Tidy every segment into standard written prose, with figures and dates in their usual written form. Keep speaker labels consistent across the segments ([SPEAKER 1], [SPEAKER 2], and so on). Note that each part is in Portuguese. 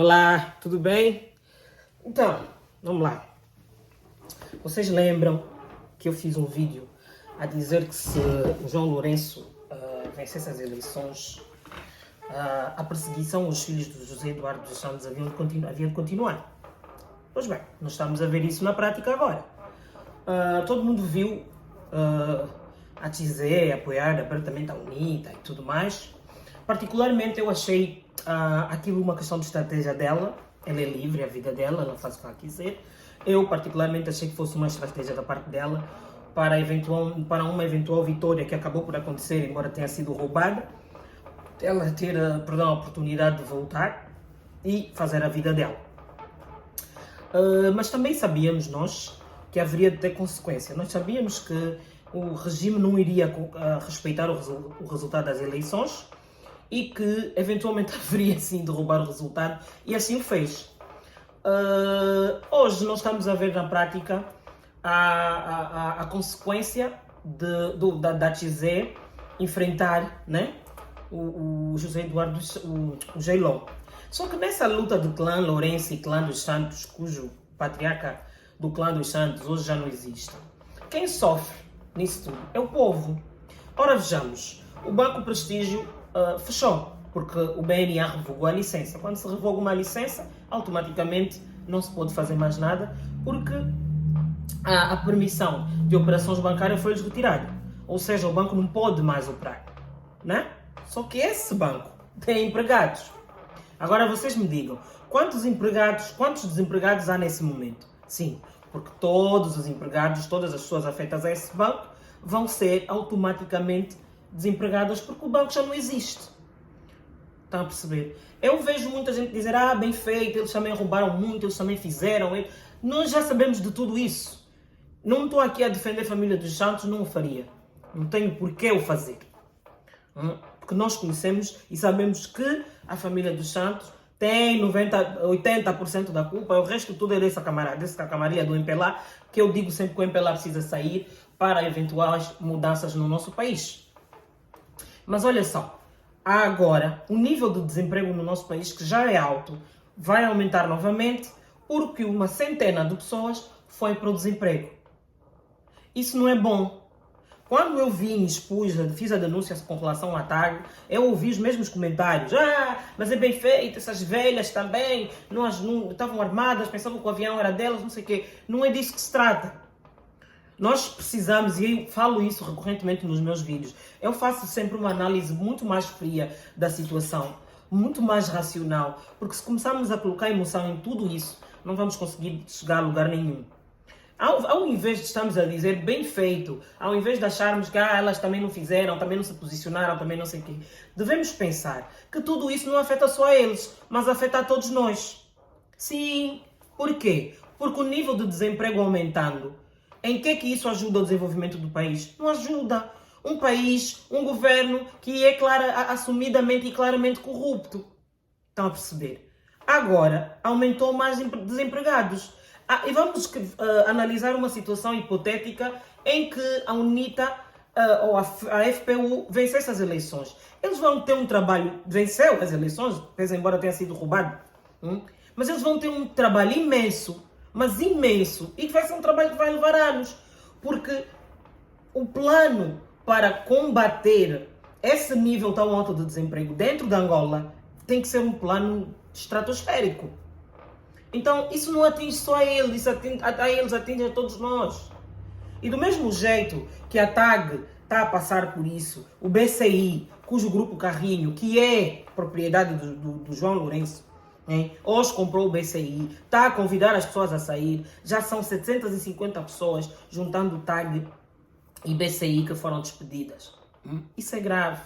[SPEAKER 1] Olá, tudo bem? Então, vamos lá. Vocês lembram que eu fiz um vídeo a dizer que se o João Lourenço vencesse as eleições, a perseguição aos filhos do José Eduardo dos Santos havia de continuar? Pois bem, nós estamos a ver isso na prática agora. Todo mundo viu a Tizé apoiar abertamente a UNITA e tudo mais. Particularmente eu achei aquilo uma questão de estratégia dela. Ela é livre, é a vida dela, ela faz o que ela quiser. Eu particularmente achei que fosse uma estratégia da parte dela para uma eventual vitória que acabou por acontecer, embora tenha sido roubada, ela ter a oportunidade de voltar e fazer a vida dela. Mas também sabíamos nós que haveria de ter consequência. Nós sabíamos que o regime não iria respeitar o resultado das eleições e que eventualmente haveria sim de roubar o resultado, e assim o fez. Hoje nós estamos a ver na prática a consequência da Tizé enfrentar, né, o José Eduardo, o Geilon. Só que nessa luta do clã Lourenço e clã dos Santos, cujo patriarca do clã dos Santos hoje já não existe, quem sofre nisso tudo é o povo. Ora, vejamos, o Banco Prestígio fechou, porque o BNA revogou a licença. Quando se revoga uma licença, automaticamente não se pode fazer mais nada, porque a permissão de operações bancárias foi-lhes retirada. Ou seja, o banco não pode mais operar, né? Só que esse banco tem empregados. Agora vocês me digam, quantos desempregados há nesse momento? Sim, porque todos os empregados, todas as pessoas afetas a esse banco vão ser automaticamente desempregadas porque o banco já não existe. Estão a perceber? Eu vejo muita gente dizer, bem feito, eles também roubaram muito, eles também fizeram. Nós já sabemos de tudo isso. Não estou aqui a defender a família dos Santos, não o faria. Não tenho por que o fazer. Porque nós conhecemos e sabemos que a família dos Santos tem 80% da culpa, o resto tudo é dessa camarilha do MPLA, que eu digo sempre que o MPLA precisa sair para eventuais mudanças no nosso país. Mas olha só, agora o nível de desemprego no nosso país, que já é alto, vai aumentar novamente porque uma centena de pessoas foi para o desemprego. Isso não é bom. Quando eu vim, fiz a denúncia com relação à TAG, eu ouvi os mesmos comentários. Mas é bem feito, essas velhas também, não estavam armadas, pensavam que o avião era delas, não sei o quê. Não é disso que se trata. Nós precisamos, e eu falo isso recorrentemente nos meus vídeos, eu faço sempre uma análise muito mais fria da situação, muito mais racional, porque se começarmos a colocar emoção em tudo isso, não vamos conseguir chegar a lugar nenhum. Ao invés de estarmos a dizer bem feito, ao invés de acharmos que elas também não fizeram, também não se posicionaram, também não sei o quê, devemos pensar que tudo isso não afeta só a eles, mas afeta a todos nós. Sim, por quê? Porque o nível de desemprego aumentando, em que é que isso ajuda o desenvolvimento do país? Não ajuda. Um país, um governo que é assumidamente e claramente corrupto. Estão a perceber? Agora, aumentou mais desempregados. E vamos analisar uma situação hipotética em que a UNITA ou a FPU vencesse as eleições. Eles vão ter um trabalho, venceu as eleições, pese embora tenha sido roubado, mas eles vão ter um trabalho imenso, mas imenso, e que vai ser um trabalho que vai levar anos, porque o plano para combater esse nível tão alto de desemprego dentro da Angola tem que ser um plano estratosférico. Então, isso não atinge só a eles, atinge a todos nós. E do mesmo jeito que a TAG está a passar por isso, o BCI, cujo grupo Carrinho, que é propriedade do João Lourenço, hoje comprou o BCI, está a convidar as pessoas a sair, já são 750 pessoas, juntando TAG e BCI, que foram despedidas. Isso é grave.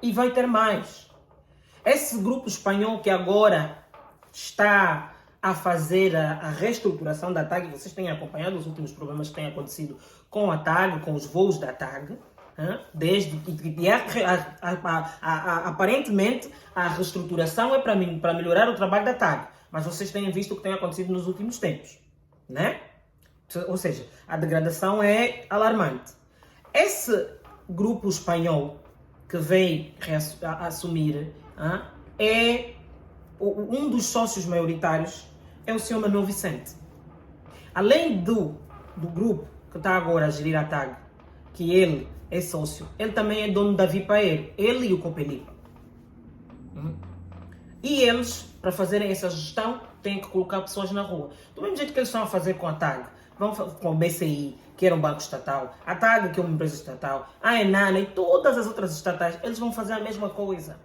[SPEAKER 1] E vai ter mais. Esse grupo espanhol que agora está a fazer a reestruturação da TAG, vocês têm acompanhado os últimos problemas que têm acontecido com a TAG, com os voos da TAG, aparentemente a reestruturação é para melhorar o trabalho da TAG, mas vocês têm visto o que tem acontecido nos últimos tempos, né? Ou seja, a degradação é alarmante. Esse grupo espanhol que veio assumir é um dos sócios maioritários é o senhor Manuel Vicente. Além do grupo que está agora a gerir a TAG, que ele é sócio, ele também é dono da Vipaer, ele e o Copelipa. E eles, para fazerem essa gestão, têm que colocar pessoas na rua. Do mesmo jeito que eles estão a fazer com a TAG, com o BCI, que era um banco estatal, a TAG, que é uma empresa estatal, a Enana e todas as outras estatais, eles vão fazer a mesma coisa.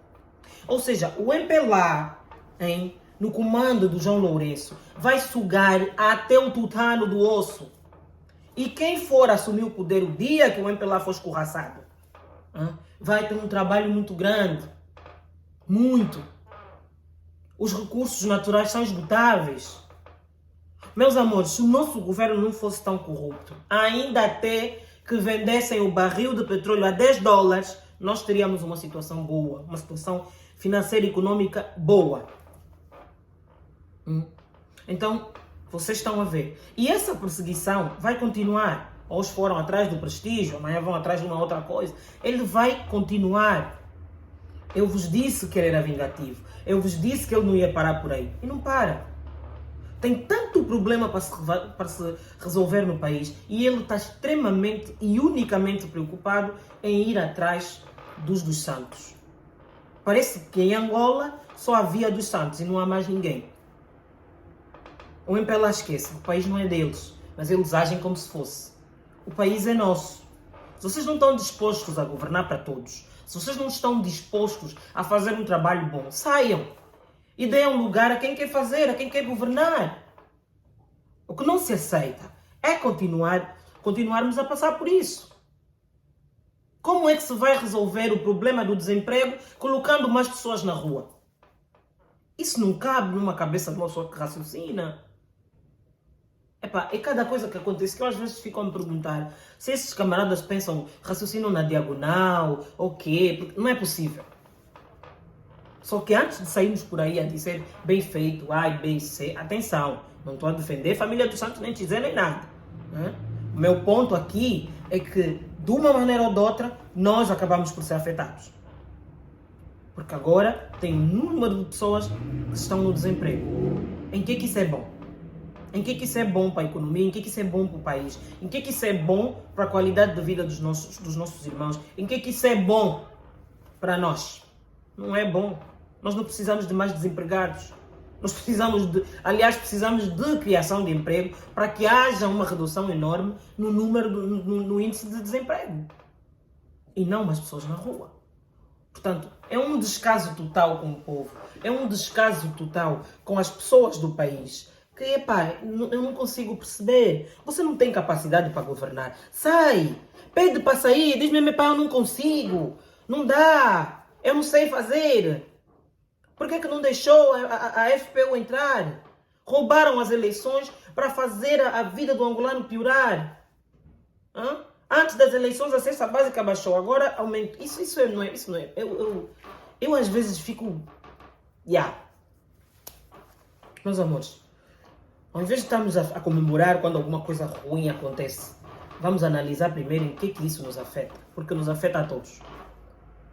[SPEAKER 1] Ou seja, o MPLA, no comando do João Lourenço, vai sugar até o tutano do osso. E quem for assumir o poder o dia que o MPLA for escorraçado, vai ter um trabalho muito grande. Muito. Os recursos naturais são esgotáveis. Meus amores, se o nosso governo não fosse tão corrupto, ainda até que vendessem o barril de petróleo a $10, nós teríamos uma situação boa, uma situação financeira e econômica boa. Então, vocês estão a ver. E essa perseguição vai continuar. Hoje foram atrás do prestígio, amanhã vão atrás de uma outra coisa. Ele vai continuar. Eu vos disse que ele era vingativo. Eu vos disse que ele não ia parar por aí. E não para. Tem tanto problema para se resolver no país. E ele está extremamente e unicamente preocupado em ir atrás dos Santos. Parece que em Angola só havia dos Santos e não há mais ninguém. O MPLA esquece, o país não é deles, mas eles agem como se fosse. O país é nosso. Se vocês não estão dispostos a governar para todos, se vocês não estão dispostos a fazer um trabalho bom, saiam e deem um lugar a quem quer fazer, a quem quer governar. O que não se aceita é continuarmos a passar por isso. Como é que se vai resolver o problema do desemprego colocando mais pessoas na rua? Isso não cabe numa cabeça de uma pessoa que raciocina. É cada coisa que acontece que eu às vezes fico a me perguntar se esses camaradas raciocinam na diagonal, ou quê, porque não é possível. Só que antes de sairmos por aí a dizer bem feito, A, B e C, atenção, não estou a defender a família dos Santos, nem dizer nem nada. O meu ponto aqui é que, de uma maneira ou de outra, nós acabamos por ser afetados. Porque agora tem um número de pessoas que estão no desemprego. Em que isso é bom? Em que isso é bom para a economia? Em que isso é bom para o país? Em que isso é bom para a qualidade de vida dos nossos irmãos? Em que isso é bom para nós? Não é bom. Nós não precisamos de mais desempregados. Nós precisamos de criação de emprego para que haja uma redução enorme no número, no índice de desemprego. E não mais pessoas na rua. Portanto, é um descaso total com o povo. É um descaso total com as pessoas do país. Que, eu não consigo perceber. Você não tem capacidade para governar. Sai! Pede para sair. Diz-me, eu não consigo. Não dá. Eu não sei fazer. Por que não deixou a FPU entrar? Roubaram as eleições para fazer a vida do angolano piorar. Antes das eleições a cesta básica baixou. Agora aumenta. Isso não é. Eu às vezes fico... Meus amores, ao invés de estarmos a comemorar quando alguma coisa ruim acontece, vamos analisar primeiro em que isso nos afeta. Porque nos afeta a todos.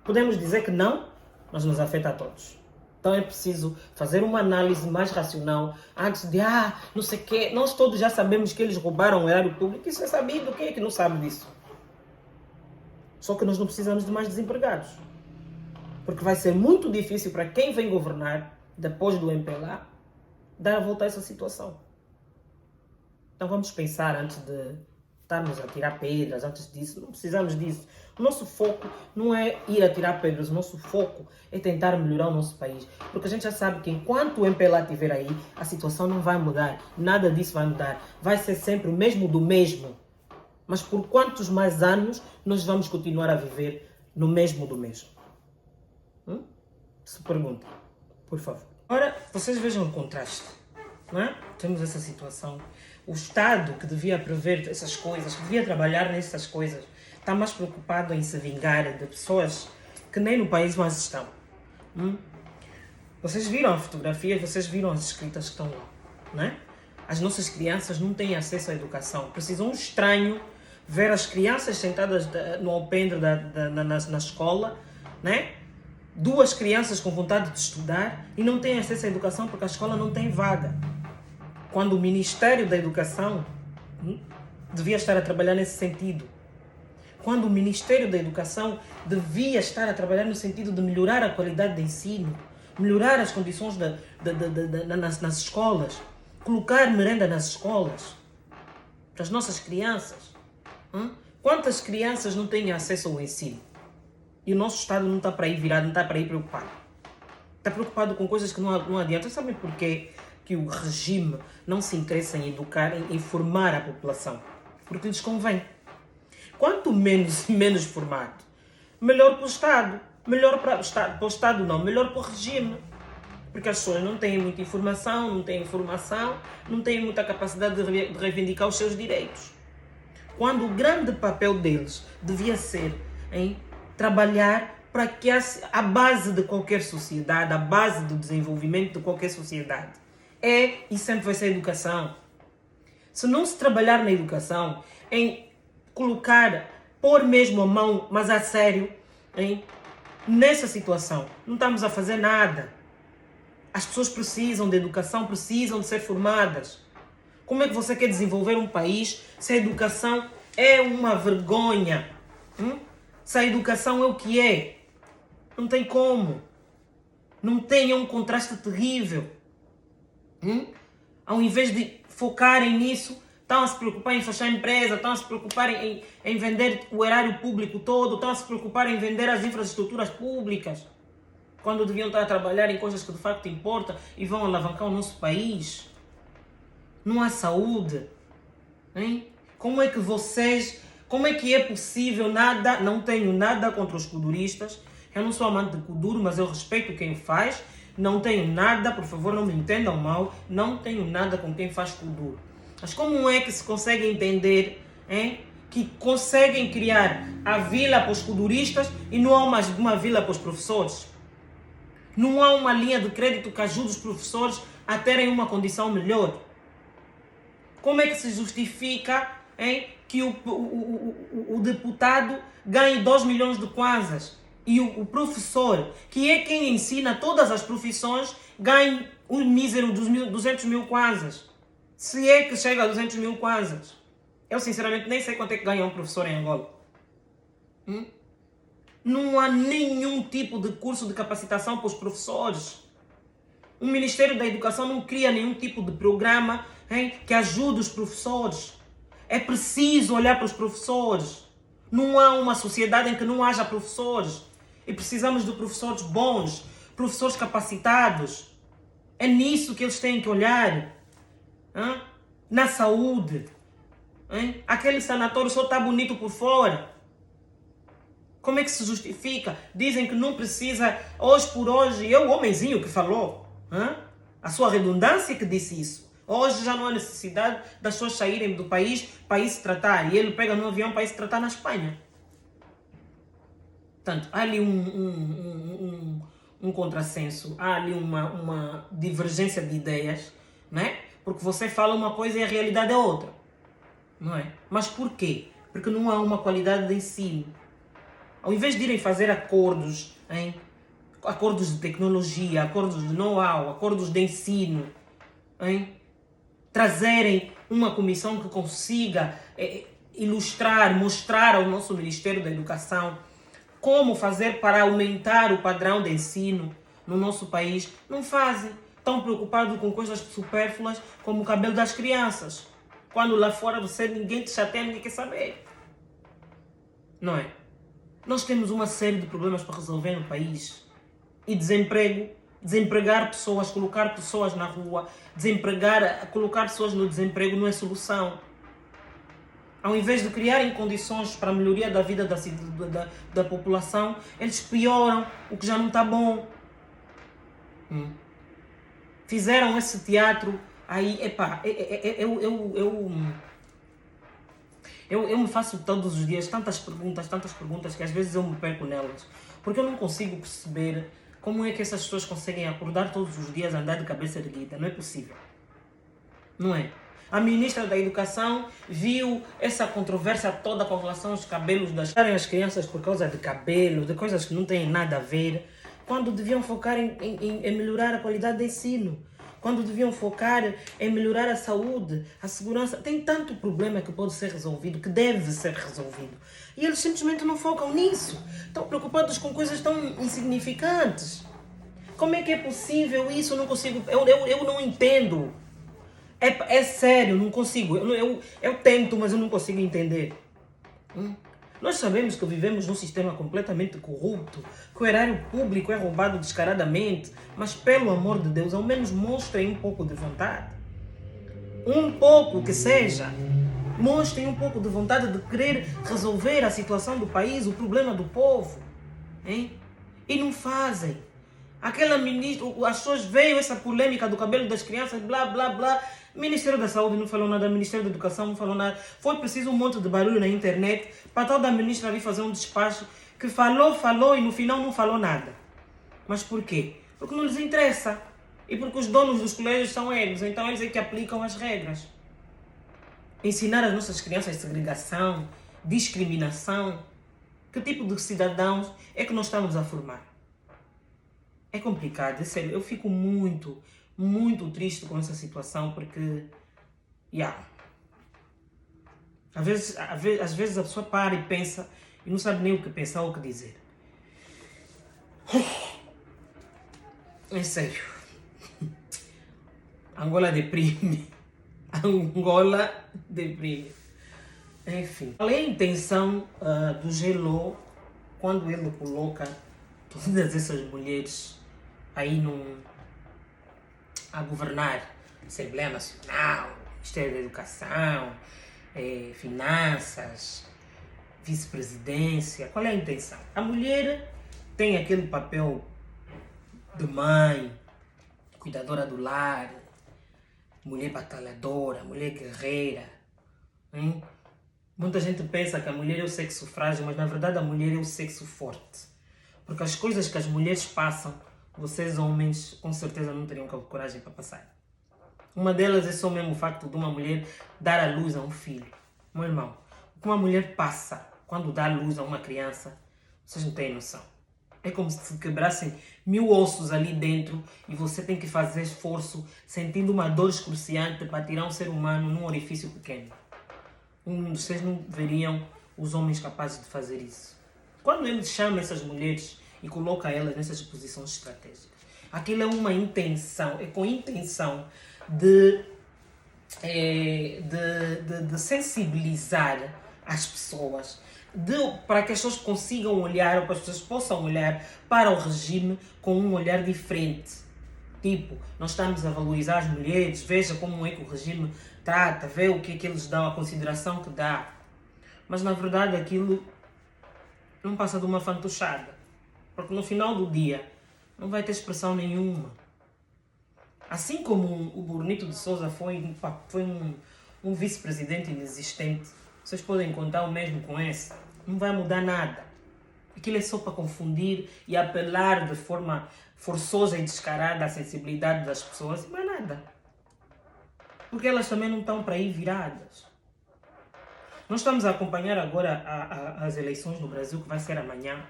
[SPEAKER 1] Podemos dizer que não, mas nos afeta a todos. Então é preciso fazer uma análise mais racional antes de, não sei o quê. Nós todos já sabemos que eles roubaram o erário público. Isso é sabido. Quem é que não sabe disso? Só que nós não precisamos de mais desempregados. Porque vai ser muito difícil para quem vem governar, depois do MPLA, dar a volta a essa situação. Então vamos pensar antes de estarmos a tirar pedras, antes disso. Não precisamos disso. O nosso foco não é ir a tirar pedras, o nosso foco é tentar melhorar o nosso país. Porque a gente já sabe que enquanto o MPLA estiver aí, a situação não vai mudar. Nada disso vai mudar. Vai ser sempre o mesmo do mesmo. Mas por quantos mais anos nós vamos continuar a viver no mesmo do mesmo? Se pergunta, por favor. Agora, vocês vejam o contraste. Não é? Temos essa situação. O Estado que devia prever essas coisas, que devia trabalhar nessas coisas, está mais preocupado em se vingar de pessoas que nem no país mais estão. Vocês viram a fotografia, vocês viram as escritas que estão lá. Não é? As nossas crianças não têm acesso à educação. Precisa um estranho ver as crianças sentadas no alpendre na escola, né? duas crianças com vontade de estudar e não têm acesso à educação porque a escola não tem vaga. Quando o Ministério da Educação devia estar a trabalhar nesse sentido. Quando o Ministério da Educação devia estar a trabalhar no sentido de melhorar a qualidade de ensino, melhorar as condições nas escolas, colocar merenda nas escolas para as nossas crianças. Quantas crianças não têm acesso ao ensino? E o nosso Estado não está para aí virado, não está para aí preocupado. Está preocupado com coisas que não adiantam. Sabem porquê que o regime não se interessa em educar, em formar a população? Porque lhes convém. Quanto menos formado, melhor para o Estado. Melhor para o Estado não, melhor para o regime. Porque as pessoas não têm muita informação, não têm formação, não têm muita capacidade de reivindicar os seus direitos. Quando o grande papel deles devia ser em trabalhar para que a base de qualquer sociedade, a base do desenvolvimento de qualquer sociedade é e sempre vai ser a educação. Se não se trabalhar na educação, em pôr mesmo a mão, mas a sério, nessa situação, não estamos a fazer nada. As pessoas precisam de educação, precisam de ser formadas. Como é que você quer desenvolver um país se a educação é uma vergonha? Se a educação é o que é? Não tem como. Não tem, é um contraste terrível. Ao invés de focarem nisso, estão a se preocupar em fechar a empresa, estão a se preocupar em vender o erário público todo, estão a se preocupar em vender as infraestruturas públicas, quando deviam estar a trabalhar em coisas que de facto importam e vão alavancar o nosso país. Não há saúde. Como é que é possível nada? Não tenho nada contra os kuduristas. Eu não sou amante de kuduro, mas eu respeito quem faz. Não tenho nada, por favor, não me entendam mal. Não tenho nada com quem faz kuduro. Mas como é que se consegue entender que conseguem criar a vila para os kuduristas e não há uma vila para os professores? Não há uma linha de crédito que ajude os professores a terem uma condição melhor? Como é que se justifica que o deputado ganhe 2 milhões de kwanzas e o professor, que é quem ensina todas as profissões, ganhe um mísero dos 200 mil kwanzas? Se é que chega a 200 mil kwanzas. Eu sinceramente nem sei quanto é que ganha um professor em Angola. Não há nenhum tipo de curso de capacitação para os professores. O Ministério da Educação não cria nenhum tipo de programa que ajude os professores. É preciso olhar para os professores. Não há uma sociedade em que não haja professores. E precisamos de professores bons, professores capacitados. É nisso que eles têm que olhar. Na saúde. Aquele sanatório só está bonito por fora. Como é que se justifica? Dizem que não precisa, hoje por hoje, é o homenzinho que falou. A sua redundância que disse isso. Hoje já não há necessidade das pessoas saírem do país para ir se tratar. E ele pega no avião para ir se tratar na Espanha. Portanto, há ali um contrassenso. Há ali uma divergência de ideias. Não é? Porque você fala uma coisa e a realidade é outra. Não é? Mas por quê? Porque não há uma qualidade de ensino. Ao invés de irem fazer acordos, acordos de tecnologia, acordos de know-how, acordos de ensino, trazerem uma comissão que consiga ilustrar, mostrar ao nosso Ministério da Educação como fazer para aumentar o padrão de ensino no nosso país, não fazem. Estão preocupados com coisas supérfluas como o cabelo das crianças. Quando lá fora ninguém te chateia, ninguém quer saber. Não é? Nós temos uma série de problemas para resolver no país. E desempregar pessoas, colocar pessoas na rua, colocar pessoas no desemprego não é solução. Ao invés de criarem condições para a melhoria da vida da população, eles pioram o que já não está bom. Fizeram esse teatro aí, eu me faço todos os dias tantas perguntas que às vezes eu me perco nelas. Porque eu não consigo perceber como é que essas pessoas conseguem acordar todos os dias e andar de cabeça erguida. Não é possível. Não é? A ministra da Educação viu essa controvérsia toda com relação aos cabelos das crianças por causa de cabelo, de coisas que não têm nada a ver. quando deviam focar em melhorar a qualidade do ensino, quando deviam focar em melhorar a saúde, a segurança. Tem tanto problema que pode ser resolvido, que deve ser resolvido. E eles simplesmente não focam nisso. Estão preocupados com coisas tão insignificantes. Como é que é possível isso? Eu não consigo, eu não entendo. É sério, não consigo. Eu tento, mas eu não consigo entender. Nós sabemos que vivemos num sistema completamente corrupto, que o erário público é roubado descaradamente, mas pelo amor de Deus, ao menos mostrem um pouco de vontade. Um pouco que seja. Mostrem um pouco de vontade de querer resolver a situação do país, o problema do povo. Hein? E não fazem. Aquela ministra, as pessoas veem essa polêmica do cabelo das crianças, blá, blá, blá. Ministério da Saúde não falou nada, Ministério da Educação não falou nada. Foi preciso um monte de barulho na internet para tal da ministra vir fazer um despacho que falou e no final não falou nada. Mas por quê? Porque não lhes interessa. E porque os donos dos colégios são eles, então eles é que aplicam as regras. Ensinar as nossas crianças segregação, discriminação. Que tipo de cidadãos é que nós estamos a formar? É complicado, é sério. Eu fico muito, muito triste com essa situação porque, às vezes a pessoa para e pensa e não sabe nem o que pensar ou o que dizer. É sério. Angola deprime. Angola deprime. Enfim. Qual é a intenção do Gelo quando ele coloca todas essas mulheres aí a governar? Assembleia Nacional, Ministério da Educação, Finanças, Vice-Presidência. Qual é a intenção? A mulher tem aquele papel de mãe, cuidadora do lar, mulher batalhadora, mulher guerreira. Muita gente pensa que a mulher é o sexo frágil, mas na verdade a mulher é o sexo forte. Porque as coisas que as mulheres passam, vocês homens com certeza não teriam coragem para passar. Uma delas é só mesmo o facto de uma mulher dar à luz a um filho. Meu irmão, o que uma mulher passa quando dá à luz a uma criança, vocês não têm noção. É como se quebrassem 1000 ossos ali dentro e você tem que fazer esforço, sentindo uma dor excruciante para tirar um ser humano num orifício pequeno. Vocês não veriam os homens capazes de fazer isso. Quando ele chama essas mulheres e coloca elas nessas posições estratégicas, aquilo é uma intenção, é com intenção de sensibilizar as pessoas, para que as pessoas consigam olhar, ou para as pessoas possam olhar para o regime com um olhar diferente. Tipo, nós estamos a valorizar as mulheres, veja como é que o regime trata, vê o que é que eles dão, a consideração que dá. Mas na verdade aquilo não passa de uma fantochada. Porque no final do dia não vai ter expressão nenhuma. Assim como o Bonito de Sousa foi um vice-presidente inexistente, vocês podem contar o mesmo com esse. Não vai mudar nada. Aquilo é só para confundir e apelar de forma forçosa e descarada à sensibilidade das pessoas e mais nada. Porque elas também não estão para aí viradas. Nós estamos a acompanhar agora as eleições no Brasil, que vai ser amanhã.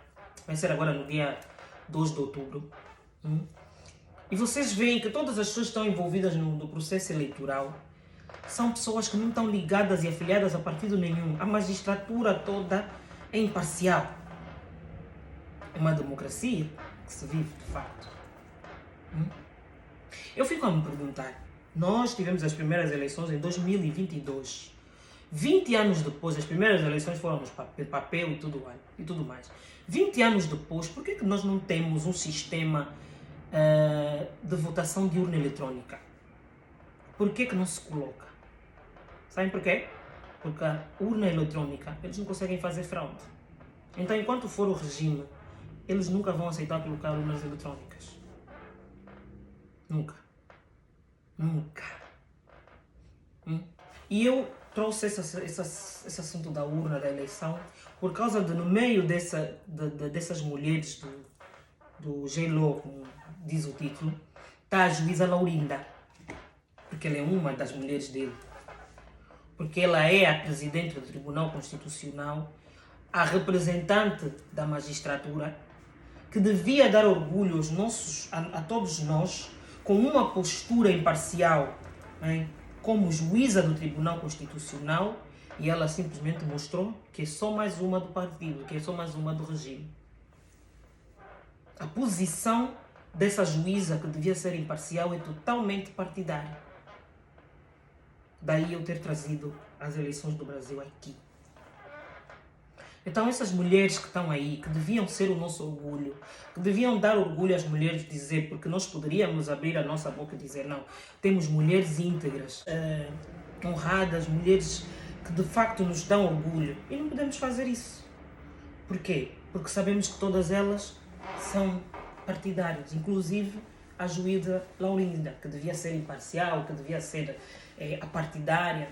[SPEAKER 1] Vai ser agora no dia 2 de outubro. E vocês veem que todas as pessoas que estão envolvidas no processo eleitoral são pessoas que não estão ligadas e afiliadas a partido nenhum. A magistratura toda é imparcial. É uma democracia que se vive, de facto. Eu fico a me perguntar. Nós tivemos as primeiras eleições em 2022. 20 anos depois, as primeiras eleições foram nos papel e tudo mais. 20 anos depois, por que nós não temos um sistema de votação de urna eletrônica? Por que não se coloca? Sabem por quê? Porque a urna eletrônica, eles não conseguem fazer fraude. Então, enquanto for o regime, eles nunca vão aceitar colocar urnas eletrônicas. Nunca. Nunca. E eu trouxe esse assunto da urna, da eleição, por causa de, no meio dessas mulheres do Gelo, como diz o título, está a juíza Laurinda. Porque ela é uma das mulheres dele. Porque ela é a presidente do Tribunal Constitucional, a representante da magistratura, que devia dar orgulho a todos nós, com uma postura imparcial, né, como juíza do Tribunal Constitucional, e ela simplesmente mostrou que é só mais uma do partido, que é só mais uma do regime. A posição dessa juíza, que devia ser imparcial, é totalmente partidária. Daí eu ter trazido as eleições do Brasil aqui. Então essas mulheres que estão aí, que deviam ser o nosso orgulho, que deviam dar orgulho às mulheres, dizer, porque nós poderíamos abrir a nossa boca e dizer, não, temos mulheres íntegras, honradas, mulheres que de facto nos dão orgulho. E não podemos fazer isso. Por quê? Porque sabemos que todas elas são partidárias, inclusive a juíza Laurinda, que devia ser imparcial, que devia ser apartidária.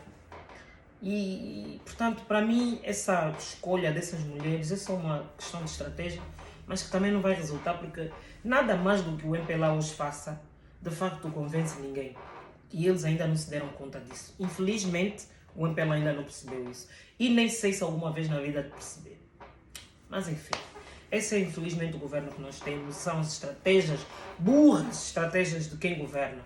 [SPEAKER 1] E, portanto, para mim, essa escolha dessas mulheres é só uma questão de estratégia, mas que também não vai resultar, porque nada mais do que o MPLA hoje faça, de facto, convence ninguém. E eles ainda não se deram conta disso. Infelizmente, o MPLA ainda não percebeu isso. E nem sei se alguma vez na vida de perceber. Mas, enfim, esse é, infelizmente, o governo que nós temos. São as estratégias, burras estratégias de quem governa.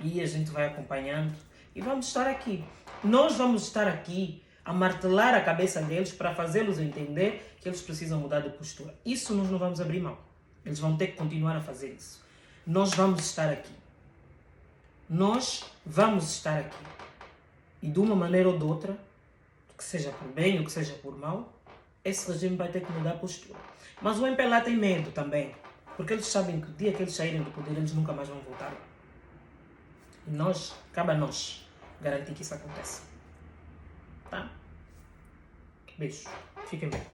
[SPEAKER 1] E a gente vai acompanhando e vamos estar aqui. Nós vamos estar aqui a martelar a cabeça deles para fazê-los entender que eles precisam mudar de postura. Isso nós não vamos abrir mão. Eles vão ter que continuar a fazer isso. Nós vamos estar aqui. Nós vamos estar aqui. E de uma maneira ou de outra, que seja por bem ou que seja por mal, esse regime vai ter que mudar a postura. Mas o MPLA tem medo também, porque eles sabem que o dia que eles saírem do poder, eles nunca mais vão voltar. E nós, cabe a nós, garantir que isso aconteça. Tá? Beijo. Fiquem bem.